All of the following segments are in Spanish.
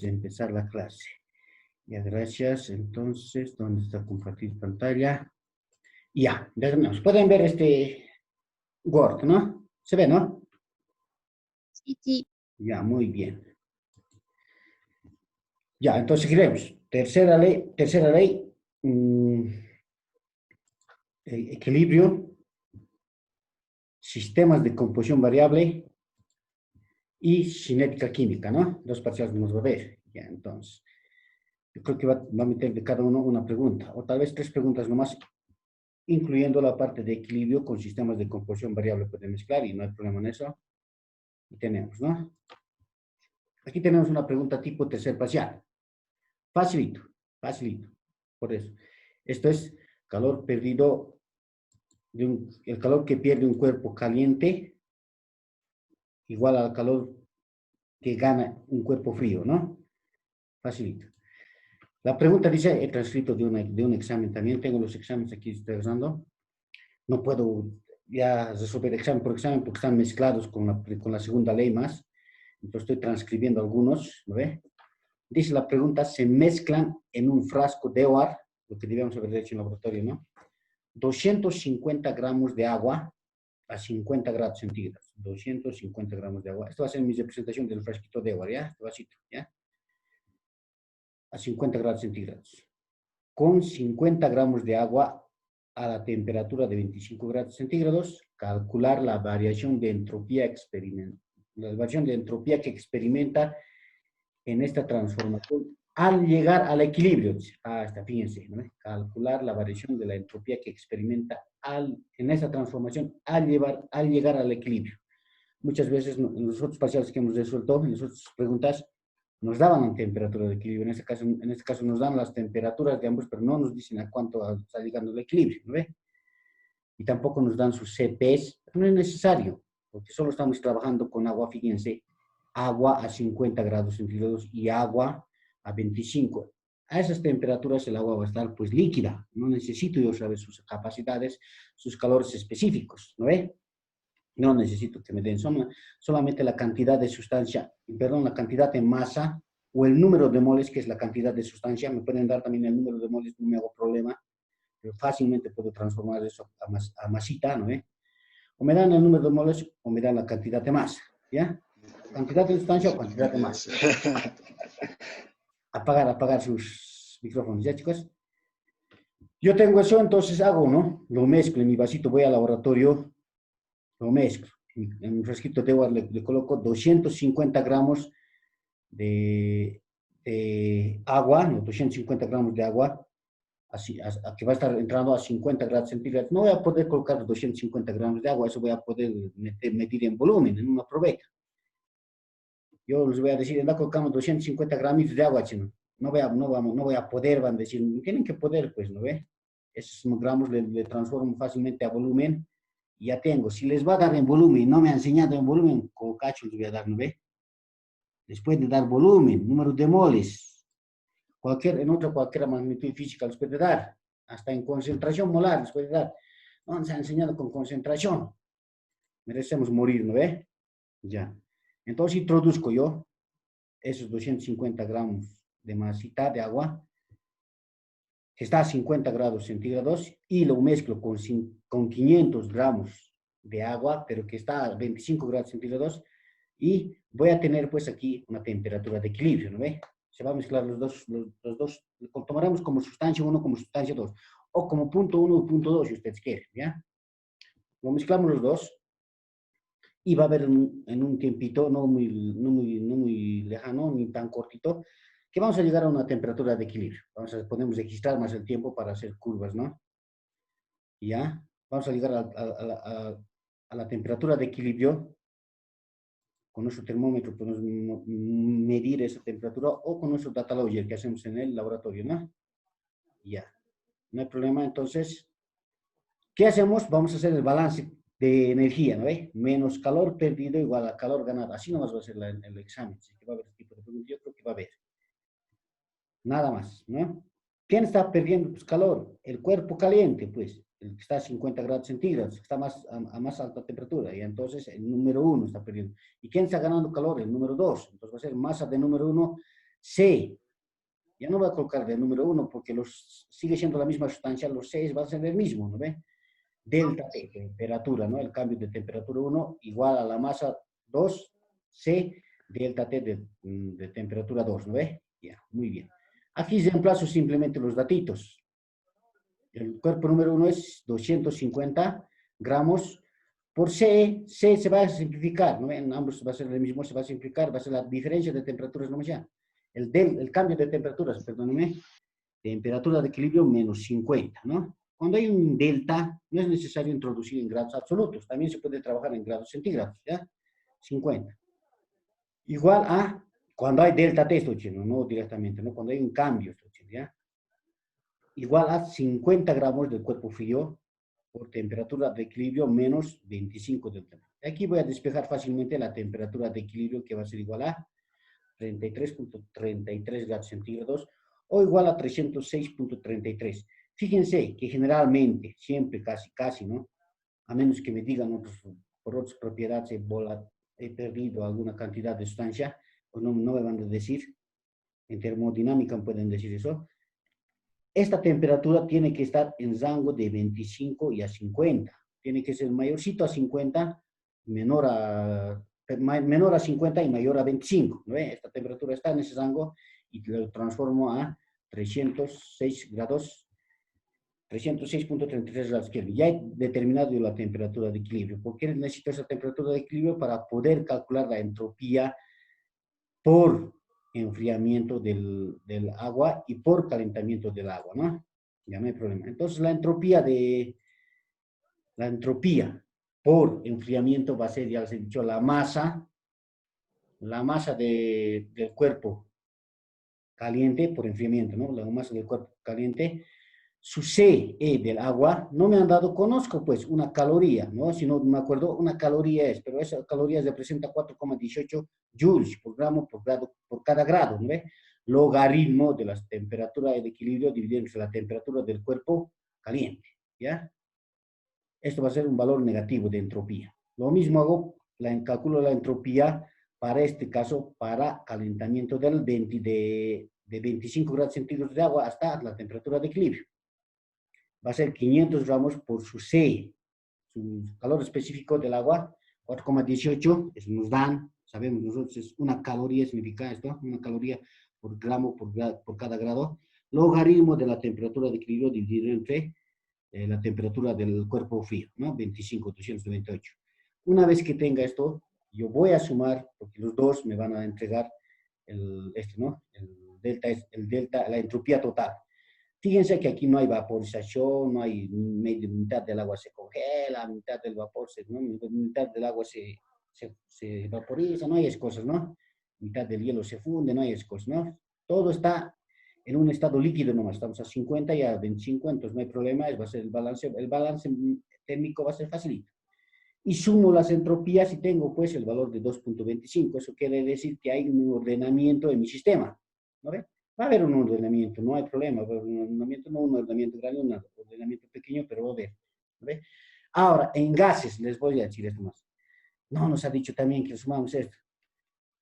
de empezar la clase. Ya, gracias. Entonces, ¿dónde está compartir pantalla? Ya, nos pueden ver este Word, ¿no? ¿Se ve, no? Sí, sí. Ya, muy bien. Ya, entonces seguiremos. Tercera ley, equilibrio, sistemas de composición variable y cinética química, ¿no? Dos parciales nos va a ver. Ya, entonces, yo creo que va a meter de cada uno una pregunta, o tal vez tres preguntas nomás, incluyendo la parte de equilibrio con sistemas de composición variable puede mezclar y no hay problema en eso. Y tenemos, ¿no? Aquí tenemos una pregunta tipo tercer parcial. Facilito, facilito. Por eso. Esto es calor perdido, el calor que pierde un cuerpo caliente igual al calor que gana un cuerpo frío, ¿no? Facilito. La pregunta dice, he transcrito de un examen también, tengo los exámenes aquí, estoy usando. No puedo ya resolver examen por examen porque están mezclados con la segunda ley más. Entonces estoy transcribiendo algunos, ¿no ve? Dice la pregunta, se mezclan en un frasco de OAR, lo que debíamos haber hecho en el laboratorio, ¿no? 250 gramos de agua a 50 grados centígrados. 250 gramos de agua. Esto va a ser mi representación del frasquito de OAR, ¿ya? Este vasito, ¿ya? A 50 grados centígrados. Con 50 gramos de agua a la temperatura de 25 grados centígrados, calcular la variación de entropía que experimenta en esta transformación al llegar al equilibrio. Hasta, fíjense, ¿no? Calcular la variación de la entropía que experimenta en esta transformación al llegar al equilibrio. Muchas veces en los otros parciales que hemos resuelto, en las otras preguntas, nos daban la temperatura de equilibrio. En este caso nos dan las temperaturas de ambos, pero no nos dicen a cuánto está llegando el equilibrio, ¿no ve? Y tampoco nos dan sus CPs. No es necesario, porque solo estamos trabajando con agua, fíjense, agua a 50 grados centígrados y agua a 25. A esas temperaturas el agua va a estar pues líquida. No necesito yo saber sus capacidades, sus calores específicos, ¿no ve? No necesito que me den solamente la cantidad de sustancia, perdón, la cantidad de masa o el número de moles, que es la cantidad de sustancia. Me pueden dar también el número de moles, no me hago problema. Pero fácilmente puedo transformar eso a masita, ¿no? O me dan el número de moles o me dan la cantidad de masa, ¿ya? Cantidad de sustancia o cantidad de masa. Apagar sus micrófonos, ¿ya, chicos? Yo tengo eso, entonces hago, ¿no? Lo mezclo en mi vasito, voy al laboratorio, lo mezclo. En un frasquito de agua le coloco 250 gramos de agua, ¿no? 250 gramos de agua, así, que va a estar entrando a 50 grados centígrados. No voy a poder colocar 250 gramos de agua, eso voy a poder medir en volumen, en una probeta. Yo les voy a decir, anda, colocamos 250 gramos de agua, chino. No voy a poder, van a decir, tienen que poder, pues, ¿no ve? Esos gramos le transformo fácilmente a volumen y ya tengo. Si les va a dar en volumen, no me ha enseñado en volumen, con cacho les voy a dar, ¿no ve? Después de dar volumen, número de moles, cualquier magnitud física les puede dar, hasta en concentración molar les puede dar. No nos ha enseñado con concentración. Merecemos morir, ¿no ve? Ya. Entonces introduzco yo esos 250 gramos de masita de agua, que está a 50 grados centígrados, y lo mezclo con 500 gramos de agua, pero que está a 25 grados centígrados, y voy a tener pues aquí una temperatura de equilibrio, ¿no ve? Se va a mezclar los dos, lo tomaremos como sustancia 1, como sustancia 2, o como punto 1 o punto 2, si ustedes quieren, ¿ya? Lo mezclamos los dos, y va a haber en un tiempito no muy lejano, ni tan cortito, que vamos a llegar a una temperatura de equilibrio. Podemos registrar más el tiempo para hacer curvas, ¿no? ¿Ya? Vamos a llegar a la temperatura de equilibrio. Con nuestro termómetro podemos medir esa temperatura o con nuestro data logger que hacemos en el laboratorio, ¿no? Ya. No hay problema, entonces, ¿qué hacemos? Vamos a hacer el balance de energía, ¿no ve? Menos calor perdido igual a calor ganado. Así nomás va a ser el examen. Así que va a haber este tipo de preguntas. Yo creo que va a haber. Nada más, ¿no? ¿Quién está perdiendo pues, calor? El cuerpo caliente, pues, el que está a 50 grados centígrados, que está a más alta temperatura, y entonces el número 1 está perdiendo. ¿Y quién está ganando calor? El número 2. Entonces va a ser masa de número 1 C, ya no voy a colocar el número 1 porque sigue siendo la misma sustancia, los C va a ser el mismo, ¿no ve? Delta T, temperatura, ¿no? El cambio de temperatura 1 igual a la masa 2, C, delta T de temperatura 2, ¿no ve? Ya, muy bien. Aquí reemplazo simplemente los datitos. El cuerpo número 1 es 250 gramos por C. C se va a simplificar, ¿no? En ambos va a ser el mismo, se va a simplificar, va a ser la diferencia de temperaturas nomás ya. El cambio de temperaturas, perdónenme, temperatura de equilibrio menos 50, ¿no? Cuando hay un delta, no es necesario introducir en grados absolutos, también se puede trabajar en grados centígrados, ¿ya? 50. Igual a, cuando hay delta T, estoy diciendo, no directamente, ¿no? Cuando hay un cambio, estoy diciendo, ¿ya? Igual a 50 gramos del cuerpo frío por temperatura de equilibrio menos 25 del tema. Aquí voy a despejar fácilmente la temperatura de equilibrio que va a ser igual a 33.33 grados centígrados o igual a 306.33. Fíjense que generalmente, siempre, casi, ¿no? A menos que me digan por otras propiedades he perdido alguna cantidad de sustancia, o no me van a decir, en termodinámica pueden decir eso. Esta temperatura tiene que estar en rango de 25 y a 50. Tiene que ser mayorcito a 50, menor a 50 y mayor a 25. ¿No ve? Esta temperatura está en ese rango y lo transformo a 306 grados, 306.33 grados Kelvin. Ya he determinado la temperatura de equilibrio. ¿Por qué necesito esa temperatura de equilibrio? Para poder calcular la entropía por enfriamiento del agua y por calentamiento del agua, ¿no? Ya no hay problema. Entonces, la entropía por enfriamiento va a ser, ya les he dicho, la masa del cuerpo caliente por enfriamiento, ¿no? La masa del cuerpo caliente. Su CE del agua, no me han dado, conozco pues una caloría, ¿no? Si no me acuerdo, una caloría es, pero esa caloría representa 4,18 joules por gramo por cada grado, ¿no ve? Logaritmo de la temperatura de equilibrio dividido entre la temperatura del cuerpo caliente, ¿ya? Esto va a ser un valor negativo de entropía. Lo mismo hago, calculo la entropía para este caso, para calentamiento de 25 grados centígrados de agua hasta la temperatura de equilibrio. Va a ser 500 gramos por su C, su calor específico del agua, 4,18, eso nos dan, sabemos nosotros, es una caloría, significa esto, una caloría por gramo por cada grado, logaritmo de la temperatura de equilibrio dividido entre la temperatura del cuerpo frío, ¿no? 25,298. Una vez que tenga esto, yo voy a sumar, porque los dos me van a entregar ¿no? El delta, la entropía total. Fíjense que aquí no hay vaporización, no hay mitad del agua se congela, mitad del vapor, ¿no? Mitad del agua se vaporiza, no hay esas cosas, ¿no? Mitad del hielo se funde, no hay esas cosas, ¿no? Todo está en un estado líquido nomás, estamos a 50 y a 25, entonces no hay problema, va a ser el balance térmico va a ser facilito. Y sumo las entropías y tengo pues el valor de 2,25, eso quiere decir que hay un ordenamiento en mi sistema, ¿no ve? Va a haber un ordenamiento, no hay problema, va a haber un ordenamiento, no un ordenamiento grande, un ordenamiento pequeño, pero va a haber, ¿no ve? Ahora, en gases, les voy a decir esto más. No nos ha dicho también que sumamos esto.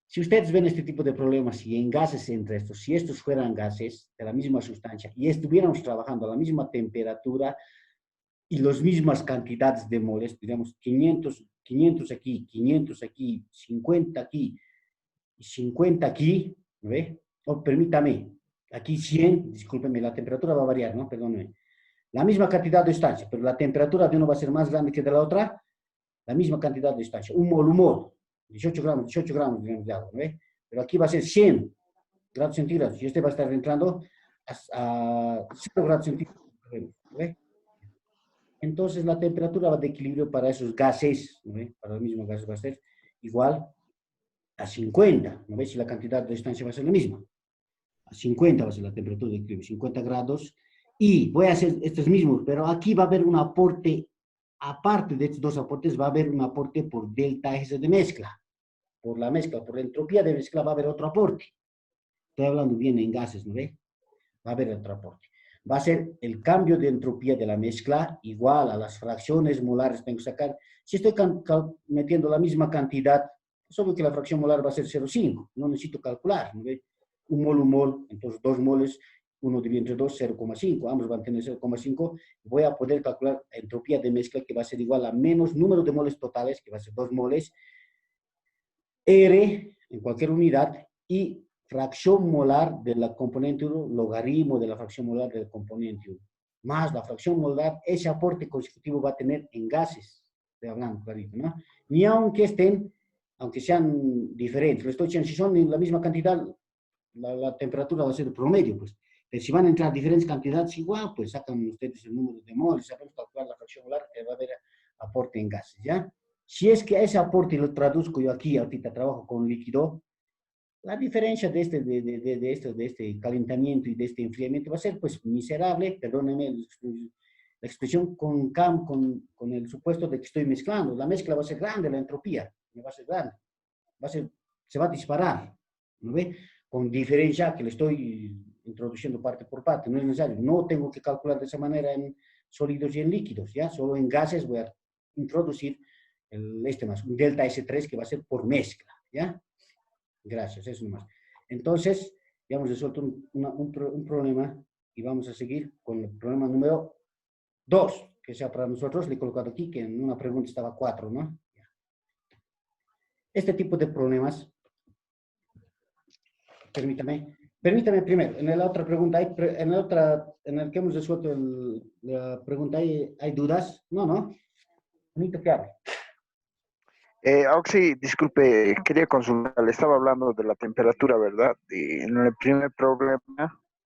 Si ustedes ven este tipo de problemas y en gases entre estos, si estos fueran gases de la misma sustancia y estuviéramos trabajando a la misma temperatura y las mismas cantidades de moles, digamos 500 aquí, 500 aquí, 50 aquí y 50 aquí, ¿no ve? O permítame, aquí 100, discúlpeme, la temperatura va a variar, ¿no? Perdóneme. La misma cantidad de sustancia, pero la temperatura de uno va a ser más grande que de la otra, la misma cantidad de sustancia, un mol, 18 gramos de agua, ¿no ve? Pero aquí va a ser 100 grados centígrados y este va a estar entrando a 0 grados centígrados, ¿no ve? Entonces la temperatura de equilibrio para esos gases, ¿no ve? Para los mismos gases va a ser igual a 50, ¿no ve? Si la cantidad de sustancia va a ser la misma. A 50 va a ser la temperatura de equilibrio, 50 grados. Y voy a hacer estos mismos, pero aquí va a haber un aporte, aparte de estos dos aportes, va a haber un aporte por delta S de mezcla. Por la mezcla, por la entropía de mezcla va a haber otro aporte. Estoy hablando bien en gases, ¿no ve? Va a haber otro aporte. Va a ser el cambio de entropía de la mezcla igual a las fracciones molares. Tengo que sacar, si estoy metiendo la misma cantidad, es obvio que la fracción molar va a ser 0,5. No necesito calcular, ¿no ve? un mol, entonces 2 moles, 1 dividido entre 2, 0,5, ambos van a tener 0,5, voy a poder calcular la entropía de mezcla que va a ser igual a menos número de moles totales, que va a ser 2 moles, R en cualquier unidad, y fracción molar de la componente 1, logaritmo de la fracción molar del componente 1, más la fracción molar, ese aporte consecutivo va a tener en gases, estoy hablando clarito, ¿no? Ni aunque estén, aunque sean diferentes, lo estoy diciendo, si son en la misma cantidad, la temperatura va a ser el promedio, pues. Pero si van a entrar diferentes cantidades, igual, pues sacan ustedes el número de moles, sabemos calcular la fracción molar, que va a haber aporte en gases, ¿ya? Si es que ese aporte lo traduzco yo aquí, ahorita trabajo con líquido, la diferencia de este calentamiento y de este enfriamiento va a ser, pues, miserable, perdónenme la expresión, con el supuesto de que estoy mezclando. La mezcla va a ser grande, la entropía va a ser grande, se va a disparar, ¿no ve? Con diferencia que le estoy introduciendo parte por parte, no es necesario, no tengo que calcular de esa manera en sólidos y en líquidos, ¿ya? Solo en gases voy a introducir más, un delta S3 que va a ser por mezcla, ¿ya? Gracias, eso nomás. Entonces, ya hemos resuelto un problema y vamos a seguir con el problema número 2, que sea para nosotros, le he colocado aquí, que en una pregunta estaba 4, ¿no? Este tipo de problemas, permítame primero, en la otra pregunta, en el que hemos resuelto la pregunta, ¿hay dudas? No, no. Permítame que hable. Oxy, disculpe, quería consultar, le estaba hablando de la temperatura, ¿verdad? En el primer problema,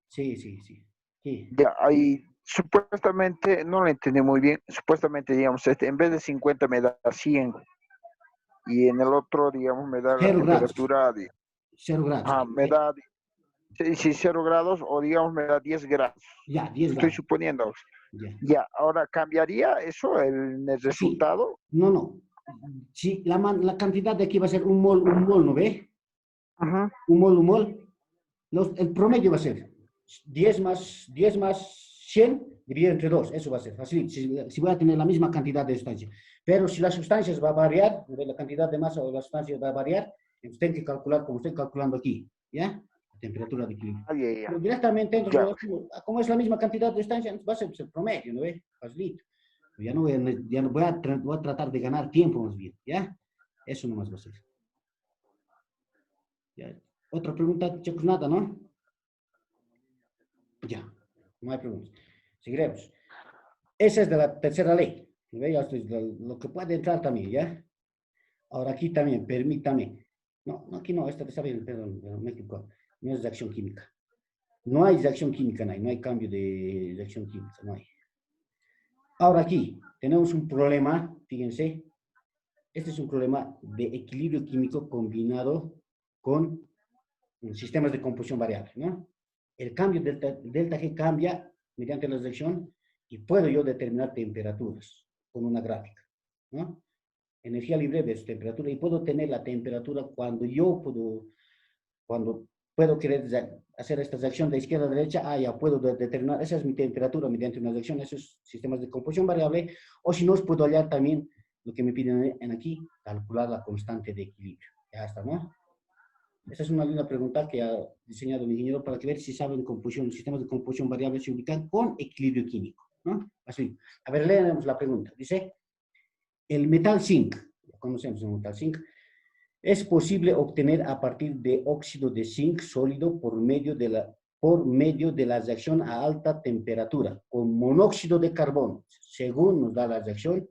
Sí, sí, sí. Sí. ya hay, supuestamente, no lo entendí muy bien, supuestamente, digamos, en vez de 50 me da 100, y en el otro, digamos, me da la 0 grados. temperatura, 0 grados. me da, sí, 0 grados, o digamos, me da 10 grados. Ya, 10 Estoy grados. suponiendo. Ya. Ya, ahora, ¿cambiaría eso en el Sí. resultado? No, no. Sí, la cantidad de aquí va a ser un mol, ¿no ve? Ajá. Un mol. El promedio va a ser 10 más 100 dividido entre 2. Eso va a ser fácil. Si voy a tener la misma cantidad de sustancia. Pero si las sustancias va a variar, la cantidad de masa o la sustancia va a variar, entonces tengo que calcular como estoy calculando aquí. ¿Ya? La temperatura de equilibrio. Ya, ya. Pero directamente, Ya. como es la misma cantidad de sustancia, va a ser el promedio, ¿no ve? Facilito. Ya no voy a tratar de ganar tiempo más bien, ¿ya? Eso nomás va a ser. ¿Ya? Otra pregunta, chicos, nada, ¿no? Ya, no hay preguntas. Seguiremos. Esa es de la tercera ley. ¿Ve? Ya estoy, lo que puede entrar también, ¿ya? Ahora aquí también, permítame. No, aquí no, esta está bien, perdón, me equivoco. No es de acción química. No hay reacción química, no hay cambio de reacción química, no hay. Ahora aquí tenemos un problema, fíjense, este es un problema de equilibrio químico combinado con sistemas de composición variable, ¿no? El cambio delta G cambia mediante la reacción y puedo yo determinar temperaturas con una gráfica, ¿no? Energía libre versus temperatura y puedo tener la temperatura cuando puedo querer hacer esta reacción de izquierda a derecha, ya puedo determinar, esa es mi temperatura mediante una reacción, esos sistemas de composición variable, o si no, puedo hallar también lo que me piden en aquí, calcular la constante de equilibrio. Ya está, ¿no? Esa es una linda pregunta que ha diseñado mi ingeniero para que ver si saben composición, sistemas de composición variable se ubican con equilibrio químico, ¿no? Así. A ver, leemos la pregunta. Dice, el metal zinc, ya conocemos el metal zinc, es posible obtener a partir de óxido de zinc sólido por medio de la reacción a alta temperatura con monóxido de carbono, según nos da la reacción,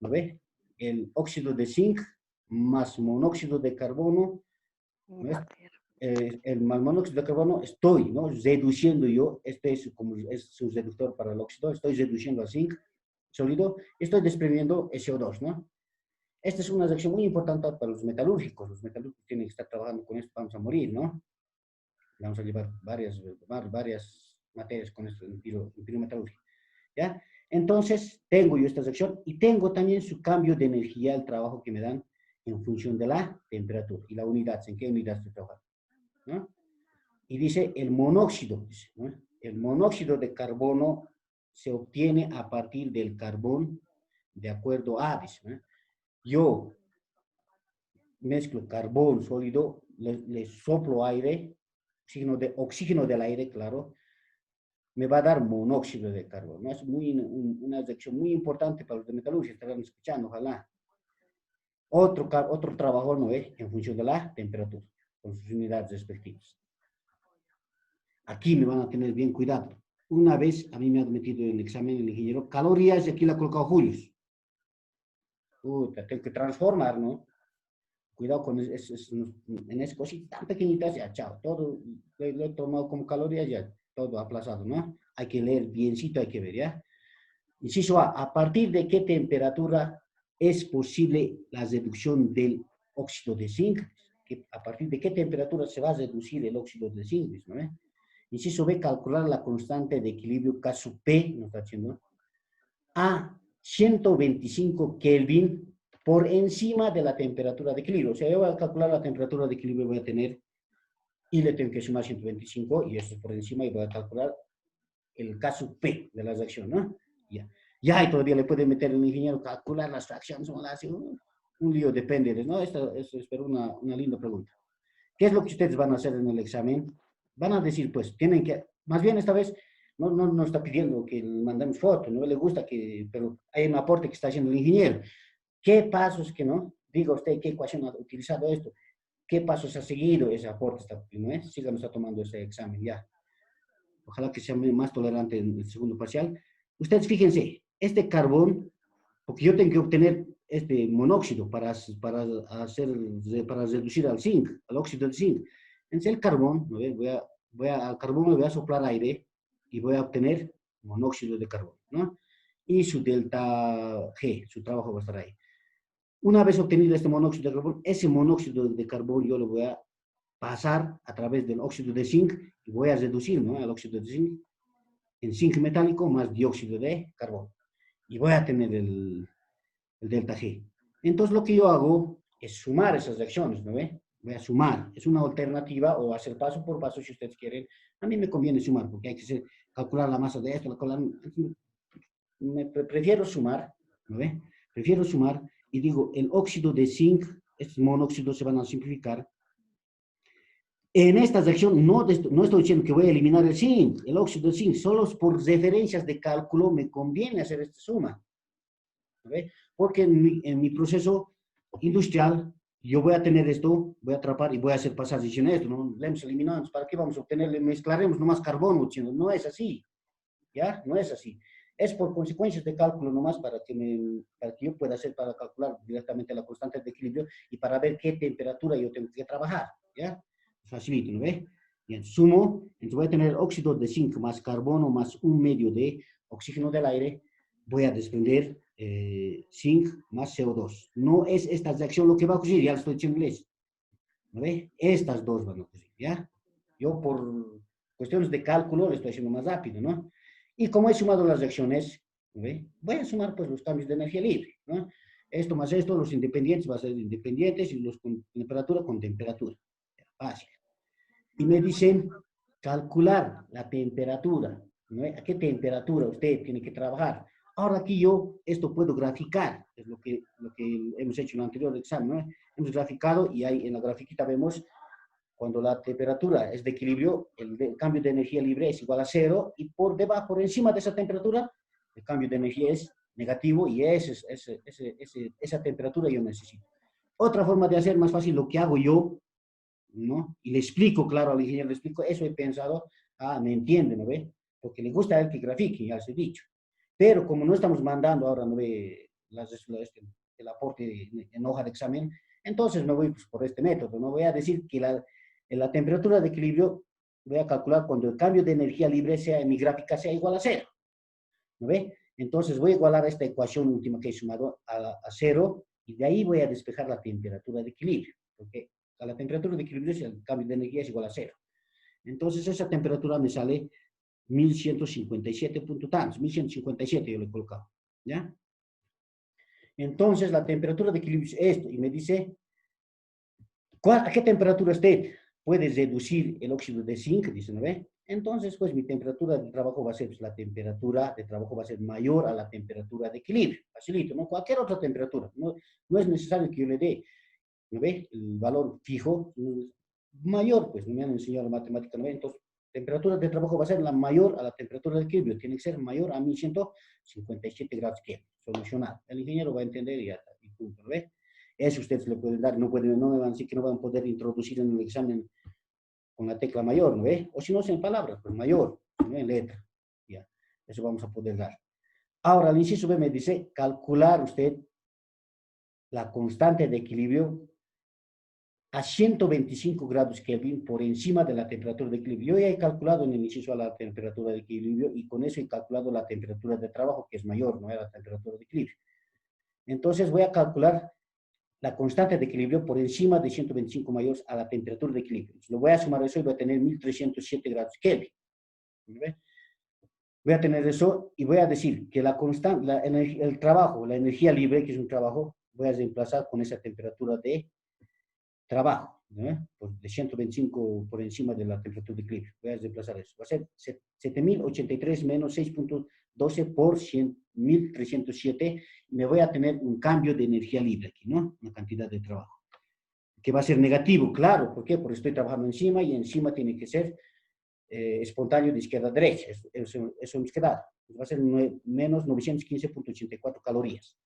¿no ve? El óxido de zinc más monóxido de carbono, ¿no es? El monóxido de carbono estoy, ¿no? Reduciendo yo, este es como es un reductor para el óxido, estoy reduciendo al zinc sólido, estoy desprendiendo SO2, ¿no? Esta es una reacción muy importante para los metalúrgicos. Los metalúrgicos tienen que estar trabajando con esto, vamos a morir, ¿no? Vamos a llevar varias materias con esto en pirometalurgia, ¿ya? Entonces, tengo yo esta reacción y tengo también su cambio de energía, el trabajo que me dan en función de la temperatura y la unidad, en qué unidad estoy trabajando, ¿no? Y dice el monóxido, ¿no? El monóxido de carbono se obtiene a partir del carbón de acuerdo a, dice, ¿no? Yo mezclo carbón sólido, le soplo aire, oxígeno del aire, claro, me va a dar monóxido de carbono. Es una reacción muy importante para los de metalurgia, estarán escuchando, ojalá. Otro trabajo, ¿no ve? En función de la temperatura, con sus unidades respectivas. Aquí me van a tener bien cuidado. Una vez a mí me ha metido en el examen el ingeniero calorías y aquí le ha colocado julios. Puta, tengo que transformar, ¿no? Cuidado con en esas cositas tan pequeñitas, ya, chao. Todo lo he tomado como calorías, ya, todo aplazado, ¿no? Hay que leer biencito, hay que ver, ¿ya? Inciso A partir de qué temperatura es posible la reducción del óxido de zinc? ¿A partir de qué temperatura se va a reducir el óxido de zinc? ¿No? Inciso B, calcular la constante de equilibrio K sub P, nos está diciendo, a 125 Kelvin por encima de la temperatura de equilibrio. O sea, yo voy a calcular la temperatura de equilibrio, voy a tener, y le tengo que sumar 125, y eso es por encima, y voy a calcular el K sub P de la reacción, ¿no? Ya. Ya, y todavía le puede meter el ingeniero calcular las fracciones, un lío, depende, ¿no? Esta es una linda pregunta. ¿Qué es lo que ustedes van a hacer en el examen? Van a decir, pues, tienen que, más bien esta vez, no está pidiendo que le mandemos foto, no le gusta que, pero hay un aporte que está haciendo el ingeniero. ¿Qué pasos que no? Diga usted, ¿qué ecuación ha utilizado esto? ¿Qué pasos ha seguido ese aporte? ¿No es? Síganos tomando ese examen ya. Ojalá que sea más tolerante en el segundo parcial. Ustedes fíjense, este carbón, porque yo tengo que obtener este monóxido para reducir al zinc, al óxido del zinc. Entonces el carbón, ¿no? Al carbón le voy a soplar aire y voy a obtener monóxido de carbono, ¿no? Y su delta G, su trabajo va a estar ahí. Una vez obtenido este monóxido de carbono, ese monóxido de carbono yo lo voy a pasar a través del óxido de zinc y voy a reducir, ¿no? El óxido de zinc en zinc metálico más dióxido de carbono. Y voy a tener el delta G. Entonces lo que yo hago es sumar esas reacciones, ¿no ve? Voy a sumar. Es una alternativa o hacer paso por paso si ustedes quieren. A mí me conviene sumar porque hay que calcular la masa de esto, prefiero sumar, ¿no ve? Prefiero sumar y digo, el óxido de zinc, estos monóxidos se van a simplificar. En esta reacción no estoy diciendo que voy a eliminar el zinc, el óxido de zinc, solo por referencias de cálculo me conviene hacer esta suma. ¿Ve? Porque en mi proceso industrial yo voy a tener esto, voy a atrapar y voy a hacer pasar diciendo esto, ¿no? Le hemos eliminado, ¿para qué vamos a obtenerle? Mezclaremos nomás carbono, diciendo, no es así, ¿ya? No es así. Es por consecuencias de cálculo nomás para que yo pueda hacer, para calcular directamente la constante de equilibrio y para ver qué temperatura yo tengo que trabajar, ¿ya? Facilito, ¿no ve? Bien, sumo, entonces voy a tener óxido de zinc más carbono más un medio de oxígeno del aire, voy a desprender zinc más CO2. No es esta reacción lo que va a ocurrir, ya lo estoy diciendo en inglés, ¿no ve? Estas dos van a ocurrir, ¿ya? Yo por cuestiones de cálculo lo estoy haciendo más rápido, ¿no? Y como he sumado las reacciones, ¿no ve? Voy a sumar pues los cambios de energía libre, ¿no? Esto más esto, los independientes van a ser independientes y los con temperatura con temperatura. Fácil. Y me dicen calcular la temperatura, ¿no? ¿A qué temperatura usted tiene que trabajar? Ahora aquí yo esto puedo graficar, es lo que hemos hecho en el anterior examen, ¿no? Hemos graficado y ahí en la grafiquita vemos cuando la temperatura es de equilibrio, el cambio de energía libre es igual a 0 y por encima de esa temperatura, el cambio de energía es negativo y esa temperatura yo necesito. Otra forma de hacer más fácil lo que hago yo, ¿no? Y le explico, claro, al ingeniero le explico, eso he pensado, me entiende, ¿no ve? Porque le gusta a él que grafique, ya les he dicho. Pero como no estamos mandando ahora, ¿no ve? El aporte en hoja de examen, entonces me voy pues, por este método, no voy a decir que la temperatura de equilibrio voy a calcular cuando el cambio de energía libre sea en mi gráfica sea igual a 0, ¿no ve? Entonces voy a igualar esta ecuación última que he sumado a 0 y de ahí voy a despejar la temperatura de equilibrio, porque a la temperatura de equilibrio el cambio de energía es igual a 0. Entonces esa temperatura me sale 1157 punto tantos, 1157 yo le he colocado, ¿ya? Entonces la temperatura de equilibrio es esto, y me dice, ¿a qué temperatura usted puede reducir el óxido de zinc? Dice, ¿no ve? Entonces, pues mi temperatura de trabajo va a ser, pues, la temperatura de trabajo va a ser mayor a la temperatura de equilibrio. Facilito, ¿no? Cualquier otra temperatura. No es necesario que yo le dé, ¿no ve? El valor fijo. mayor, pues me han enseñado la matemática, ¿no? Entonces, temperatura de trabajo va a ser la mayor a la temperatura de equilibrio, tiene que ser mayor a 1157 grados Kelvin, solucionado. El ingeniero va a entender y ya está, y punto, ¿no ve? Eso ustedes le pueden dar, no me van a decir que no van a poder introducir en el examen con la tecla mayor, ¿no ve? O si no, en palabras, pues mayor, ¿no? En letra, ya, eso vamos a poder dar. Ahora, el inciso B me dice, calcular usted la constante de equilibrio a 125 grados Kelvin por encima de la temperatura de equilibrio. Yo ya he calculado en el inciso a la temperatura de equilibrio y con eso he calculado la temperatura de trabajo, que es mayor, no es la temperatura de equilibrio. Entonces voy a calcular la constante de equilibrio por encima de 125 mayores a la temperatura de equilibrio. Lo voy a sumar eso y voy a tener 1307 grados Kelvin. ¿Ve? Voy a tener eso y voy a decir que la constante, el trabajo, la energía libre, que es un trabajo, voy a reemplazar con esa temperatura de trabajo, ¿no? De 125 por encima de la temperatura de equilibrio. Voy a reemplazar eso. Va a ser 7083 menos 6.12 por 1307. Y me voy a tener un cambio de energía libre aquí, ¿no? Una cantidad de trabajo. Que va a ser negativo, claro. ¿Por qué? Porque estoy trabajando encima y encima tiene que ser espontáneo de izquierda a derecha. Eso hemos quedado. Va a ser menos 915.84 calorías.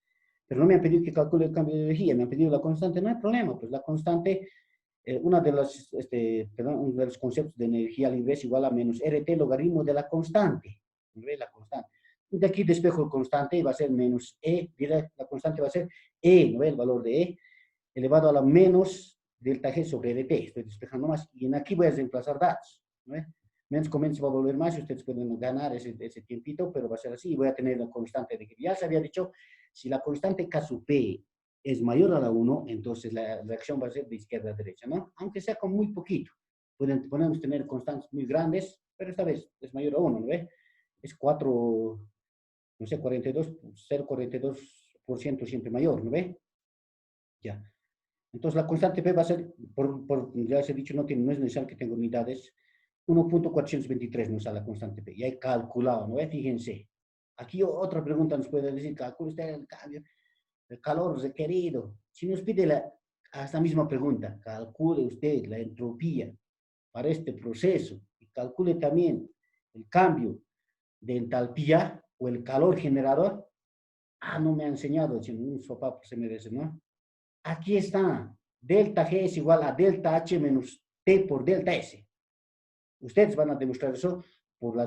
Pero no me han pedido que calcule el cambio de energía, me han pedido la constante, no hay problema, pues la constante, uno de los conceptos de energía libre es igual a menos RT logaritmo de la constante, ¿ve? La constante. De aquí despejo el constante y va a ser menos E, la constante va a ser E, ¿no ve? El valor de E, elevado a la menos delta G sobre RT, estoy despejando más, y en aquí voy a reemplazar datos, ¿no ve? Menos con menos va a volver más y ustedes pueden ganar ese tiempito, pero va a ser así, y voy a tener la constante de que ya se había dicho, si la constante K sub P es mayor a la 1, entonces la reacción va a ser de izquierda a derecha, ¿no? Aunque sea con muy poquito. Podemos tener constantes muy grandes, pero esta vez es mayor a 1, ¿no ve? Es 4, no sé, 42, 0,42% siempre mayor, ¿no ve? Ya. Entonces la constante P va a ser, ya les he dicho, no es necesario que tenga unidades, 1.423 nos da la constante P. Ya he calculado, ¿no ve? Fíjense. Aquí otra pregunta nos puede decir, calcule usted el cambio, el calor requerido. Si nos pide esta misma pregunta, calcule usted la entropía para este proceso y calcule también el cambio de entalpía o el calor generador. No me ha enseñado, un sopapo se merece, ¿no? Aquí está, delta G es igual a delta H menos T por delta S. Ustedes van a demostrar eso por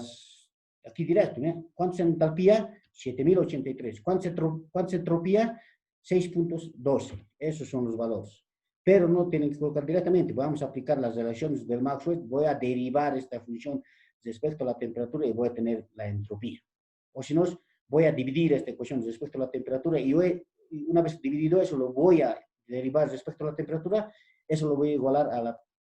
aquí directo, ¿eh? ¿Cuánto es entalpía? 7083. ¿Cuánto es entropía? 6.12. Esos son los valores. Pero no tienen que colocar directamente. Vamos a aplicar las relaciones del Maxwell. Voy a derivar esta función respecto a la temperatura y voy a tener la entropía. O si no, voy a dividir esta ecuación respecto a la temperatura y una vez dividido eso, lo voy a derivar respecto a la temperatura. Eso lo voy a igualar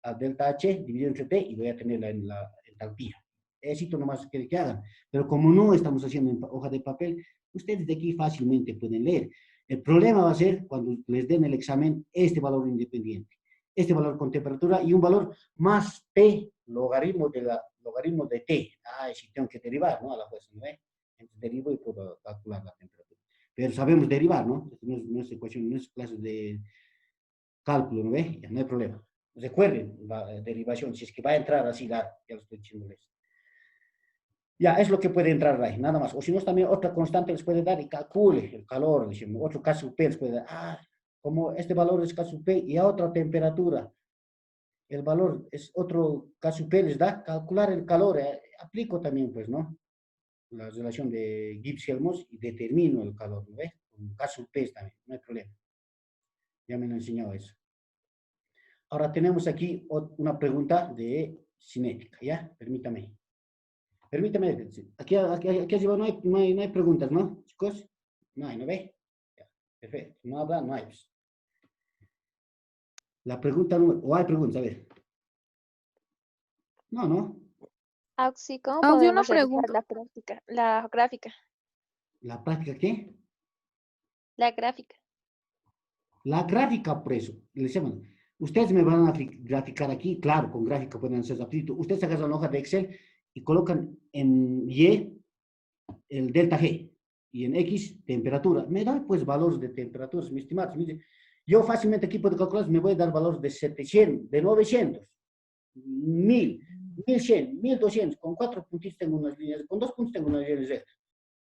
a delta H dividido entre T y voy a tener la entalpía. Éxito nomás que hagan. Pero como no estamos haciendo en hoja de papel, ustedes de aquí fácilmente pueden leer. El problema va a ser cuando les den el examen este valor independiente, este valor con temperatura y un valor más T, logaritmo de T. Si tengo que derivar, ¿no? A la fuerza, ¿no? Entonces derivo y puedo calcular la temperatura. Pero sabemos derivar, ¿no? No es ecuación, no es clase de cálculo, ¿no ve? Ya no hay problema. Recuerden la derivación, si es que va a entrar así, ya lo estoy diciéndoles. Ya, es lo que puede entrar ahí, nada más. O si no, también otra constante les puede dar y calcule el calor, decimos. Otro K sub P les puede dar. Como este valor es K sub P y a otra temperatura, el valor es otro K sub P les da, calcular el calor. Aplico también, pues, ¿no? La relación de Gibbs-Helmholtz y determino el calor, ¿no ves? Con K sub P también, no hay problema. Ya me lo he enseñado eso. Ahora tenemos aquí una pregunta de cinética, ¿ya? Permítame. Aquí arriba no hay preguntas, ¿no, chicos? No hay, ¿no ve? Ya, perfecto. No habrá, no hay. La pregunta número, o hay preguntas, a ver. No. Auxi, ¿cómo Auxi, una podemos realizar pregunta. la práctica? La gráfica. ¿La práctica qué? La gráfica. La gráfica, por eso. Les llaman. Ustedes me van a graficar aquí, claro, con gráfica pueden hacer rapidito. Ustedes agarran la hoja de Excel y colocan en Y el delta G y en X temperatura. Me da pues valores de temperaturas, mis estimados. Mire, yo fácilmente aquí puedo calcular, me voy a dar valores de 700, de 900. 1000, 1100, 1200, con 4 puntitos tengo unas líneas, con 2 puntos tengo unas líneas rectas.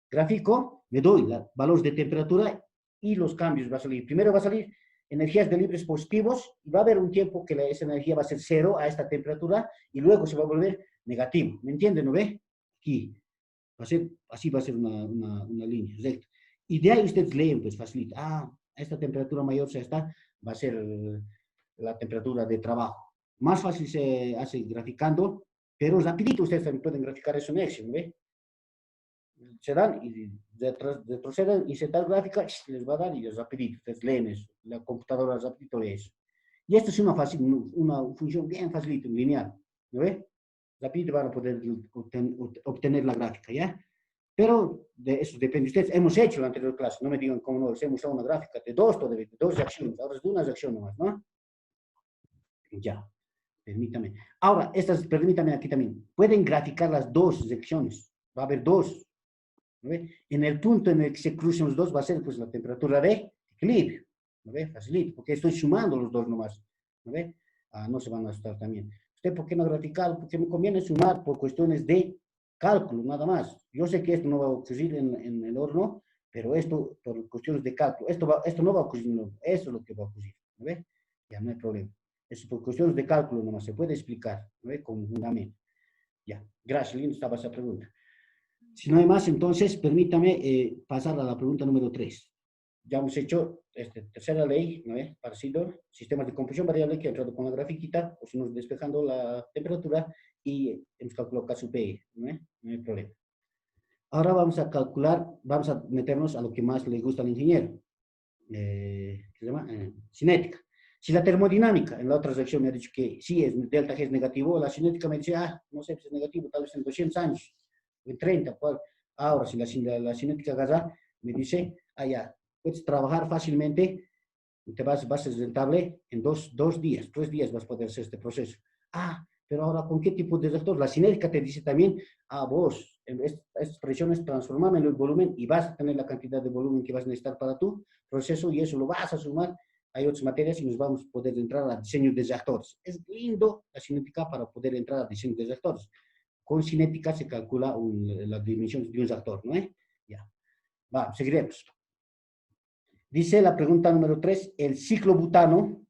Gráfico, le doy los valores de temperatura y los cambios va a salir. Primero va a salir energías de libres positivos, y va a haber un tiempo que esa energía va a ser cero a esta temperatura, y luego se va a volver negativo. ¿Me entienden, no ve? Aquí. Va a ser, así va a ser una línea recta. Y de ahí ustedes leen, pues facilita. Ah, a esta temperatura mayor va a ser la temperatura de trabajo. Más fácil se hace graficando, pero rapidito ustedes también pueden graficar eso en Excel, ¿no ve? Se dan y retroceden y se da gráfica, les va a dar y es rapidito, ustedes leen eso, la computadora rapidito lee eso. Y esto es una función bien facilita, lineal, ¿no ve? Rapidito van a poder obtener la gráfica, ¿ya? Pero de eso depende. Ustedes hemos hecho la anterior clase, no me digan cómo no, hemos usado una gráfica de dos reacciones, ahora es de una reacción nomás, ¿no? Ya, permítame. Ahora, permítame aquí también, pueden graficar las dos reacciones, va a haber dos. ¿No ve? En el punto en el que se crucen los dos va a ser pues la temperatura de equilibrio, ¿no ve? Facilito, porque estoy sumando los dos nomás, ¿no ve? Ah, no se van a estar también. ¿Usted por qué no graficar? Porque me conviene sumar por cuestiones de cálculo, nada más. Yo sé que esto no va a ocurrir en el horno, pero esto por cuestiones de cálculo. Esto no va a ocurrir en el horno, eso es lo que va a ocurrir, ¿no ve? Ya no hay problema. Eso por cuestiones de cálculo nomás se puede explicar, ¿no ve? Con fundamento. Ya, gracias, Lindo, estaba esa pregunta. Si no hay más, entonces permítame pasar a la pregunta número 3. Ya hemos hecho tercera ley, ¿no es? Parecido, sistemas de compresión variable que ha entrado con la grafiquita, o si nos despejando la temperatura y hemos calculado KSUPE, ¿no es? No hay problema. Ahora vamos a calcular, vamos a meternos a lo que más le gusta al ingeniero. ¿Qué se llama? Cinética. Si la termodinámica, en la otra sección me ha dicho que sí, delta G es negativo, la cinética me dice, no sé si es negativo, tal vez en 200 años, en 30, ¿cuál? Ahora, si la cinética gasal me dice, ya, puedes trabajar fácilmente, vas a ser rentable en dos días, 3 días vas a poder hacer este proceso. Pero ahora, ¿con qué tipo de reactor? La cinética te dice también, vos, estas presiones transforman en el volumen y vas a tener la cantidad de volumen que vas a necesitar para tu proceso y eso lo vas a sumar. Hay otras materias y nos vamos a poder entrar a diseño de reactores. Es lindo la cinética para poder entrar a diseño de reactores. Con cinética se calcula las dimensiones de un reactor, ¿no es? Ya. Vamos, seguiremos. Dice la pregunta número 3, el ciclobutano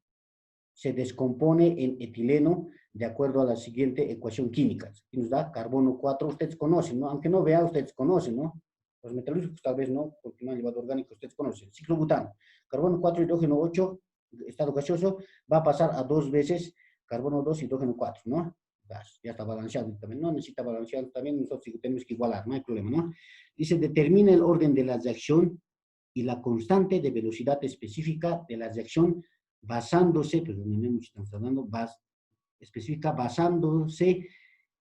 se descompone en etileno de acuerdo a la siguiente ecuación química. Y nos da carbono 4, ustedes conocen, ¿no? Aunque no vean, ustedes conocen, ¿no? Los metalúrgicos tal vez no, porque no han llevado orgánico, ustedes conocen. Ciclobutano, carbono 4, hidrógeno 8, estado gaseoso, va a pasar a 2 veces carbono 2, hidrógeno 4, ¿no? Ya está balanceado también, no necesita balancear, también nosotros tenemos que igualar, no hay problema, ¿no? Dice, determina el orden de la reacción y la constante de velocidad específica de la reacción basándose, perdónenme, estamos hablando, específica basándose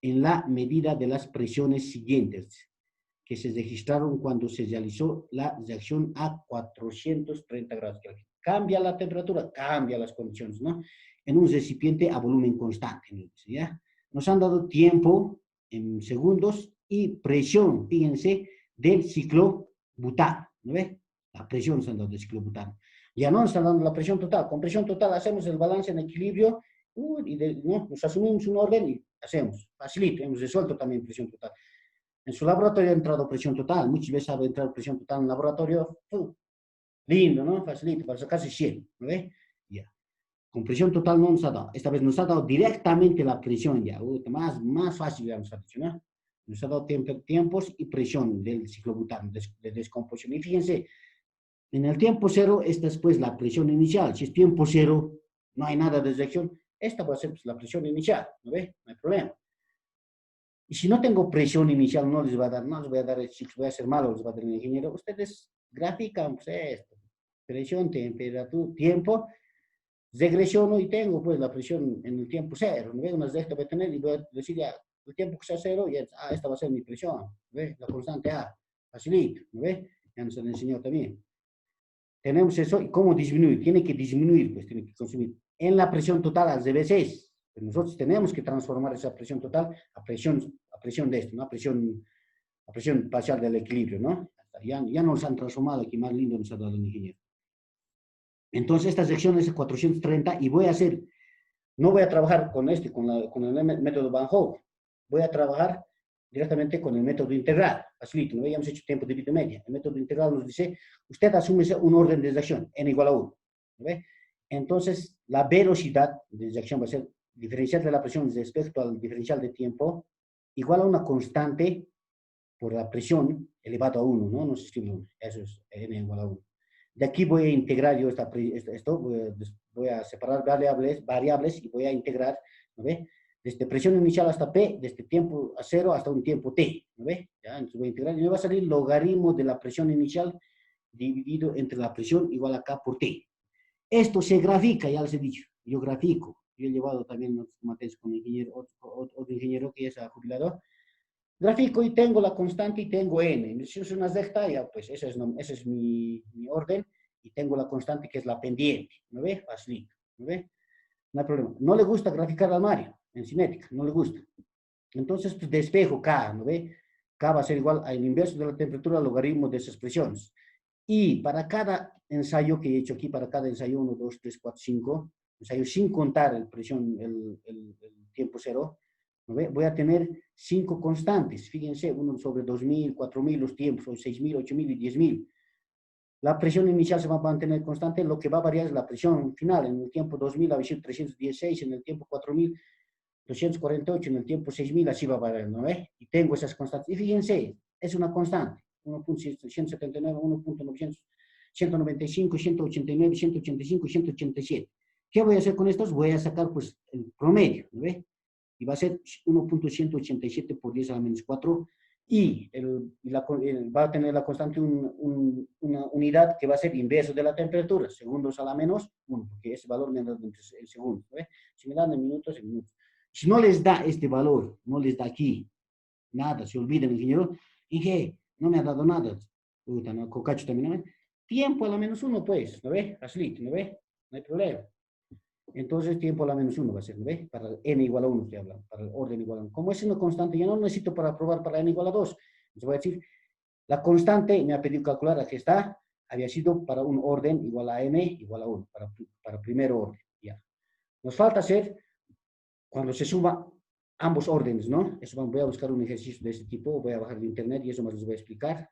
en la medida de las presiones siguientes que se registraron cuando se realizó la reacción a 430 grados Kelvin. Cambia la temperatura, cambia las condiciones, ¿no? En un recipiente a volumen constante, ¿ya? Nos han dado tiempo en segundos y presión, fíjense, del ciclobutano, ¿no ve? La presión nos han dado del ciclobutano. Ya no nos están dando la presión total. Con presión total hacemos el balance en equilibrio ¿no? Nos asumimos un orden y hacemos. Facilito, hemos resuelto también presión total. En su laboratorio ha entrado presión total. Muchas veces ha entrado presión total en el laboratorio. Lindo, ¿no? Facilito, para sacarse 100, ¿no ve? Ya. Con presión total no nos ha dado. Esta vez nos ha dado directamente la presión ya. Más fácil ya nos ha dicho, ¿no? Nos ha dado tiempos y presión del ciclobutano, de descomposición. Y fíjense, en el tiempo cero, esta es pues la presión inicial. Si es tiempo cero, no hay nada de reacción, esta va a ser pues, la presión inicial, ¿no ve? No hay problema. Y si no tengo presión inicial, no les va a dar, no les voy a dar el ciclo, voy a hacer malo, les va a dar el ingeniero. Ustedes grafican pues esto, presión, temperatura, tiempo, regresiono y tengo pues la presión en el tiempo cero, ¿no ve? Unas de esto voy a tener y voy a decir ya, el tiempo que sea cero, y esta va a ser mi presión, ¿no ve? La constante A, facilito, ¿no ve? Ya nos han enseñado también. Tenemos eso, ¿y cómo disminuir? Tiene que disminuir, pues tiene que consumir. En la presión total al revés es. Pues nosotros tenemos que transformar esa presión total a presión de esto, ¿no? A presión parcial del equilibrio, ¿no? Ya nos han transformado aquí, más lindo nos ha dado el ingeniero. Entonces, esta sección es 430 y voy a hacer No voy a trabajar con con el método Van Hoek. Voy a trabajar directamente con el método integral. Facilito, ¿no? Ya hemos hecho tiempo de vida media. El método integral nos dice, usted asume un orden de desacción, n igual a 1. ¿No ve? Entonces, la velocidad de desacción va a ser diferencial de la presión respecto al diferencial de tiempo igual a una constante por la presión elevado a 1, ¿no? No se escribe 1. Eso es n igual a 1. De aquí voy a integrar yo esto, voy a separar variables y voy a integrar, ¿no ve? Desde presión inicial hasta P, desde tiempo a 0 hasta un tiempo T, ¿no ve? ¿Ya? Entonces voy a integrar y me va a salir logaritmo de la presión inicial dividido entre la presión igual a K por T. Esto se grafica, ya les he dicho, yo grafico. Yo he llevado también otros materias con otro ingeniero que es jubilado. Grafico y tengo la constante y tengo n. Si es una recta, ya pues ese es mi orden y tengo la constante que es la pendiente. ¿No ve? Facilito. ¿No ve? No hay problema. No le gusta graficar al Mario en cinética, no le gusta. Entonces, pues despejo K, ¿no ve? K va a ser igual al inverso de la temperatura logaritmo de esas presiones. Y para cada ensayo que he hecho aquí, para cada ensayo 1, 2, 3, 4, 5, ensayo sin contar el tiempo cero, ¿no ve? Voy a tener 5 constantes. Fíjense, 1 sobre 2000, 4000, los tiempos son 6000, 8000 y 10000. La presión inicial se va a mantener constante, lo que va a variar es la presión final. En el tiempo 2000 ha sido 316, en el tiempo 4000, 248, en el tiempo 6000, así va a variar, ¿no ve? Y tengo esas constantes. Y fíjense, es una constante. 1.179, 1.900, 195, 189, 185 y 187. ¿Qué voy a hacer con estos? Voy a sacar pues el promedio, ¿no ve? Y va a ser 1.187 por 10 a la menos 4 y va a tener la constante una unidad que va a ser inverso de la temperatura, segundos a la menos 1, porque ese valor me da el segundo, ¿no ve? Si me dan en minutos, en minutos. Si no les da este valor, no les da aquí, nada, se olviden, ingeniero, ¿y qué? No me ha dado nada. Puta, no, cocacho también, ¿no ve? Tiempo a la menos 1, pues, ¿no ve? Facilito, ¿no ve? No hay problema. Entonces, tiempo a la menos 1 va a ser, ¿no ve? Para n igual a 1 estoy hablando, para el orden igual a 1. Como es una constante, ya no necesito para probar para n igual a 2. Entonces voy a decir, la constante me ha pedido calcular, aquí está, había sido para un orden igual a n igual a 1, para primer orden, ya. Nos falta hacer, cuando se suma ambos órdenes, ¿no? Eso voy a buscar un ejercicio de este tipo, voy a bajar de internet y eso más les voy a explicar.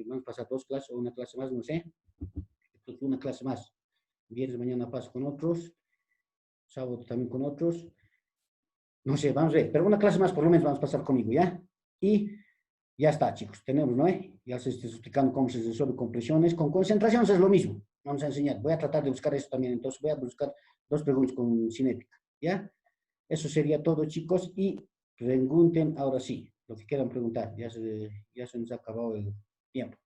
Vamos a pasar 2 clases o una clase más, no sé. Una clase más. Viernes mañana paso con otros. Sábado también con otros. No sé, vamos a ver. Pero una clase más por lo menos vamos a pasar conmigo, ¿ya? Y ya está, chicos. Tenemos, ¿no? Ya se está explicando cómo se resuelve con presiones. Con concentraciones es lo mismo. Vamos a enseñar. Voy a tratar de buscar eso también. Entonces voy a buscar 2 preguntas con cinética, ¿ya? Eso sería todo, chicos. Y pregunten ahora sí, lo que quieran preguntar. Ya se nos ha acabado el tiempo.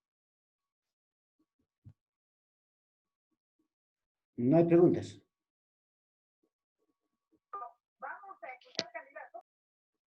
No hay preguntas.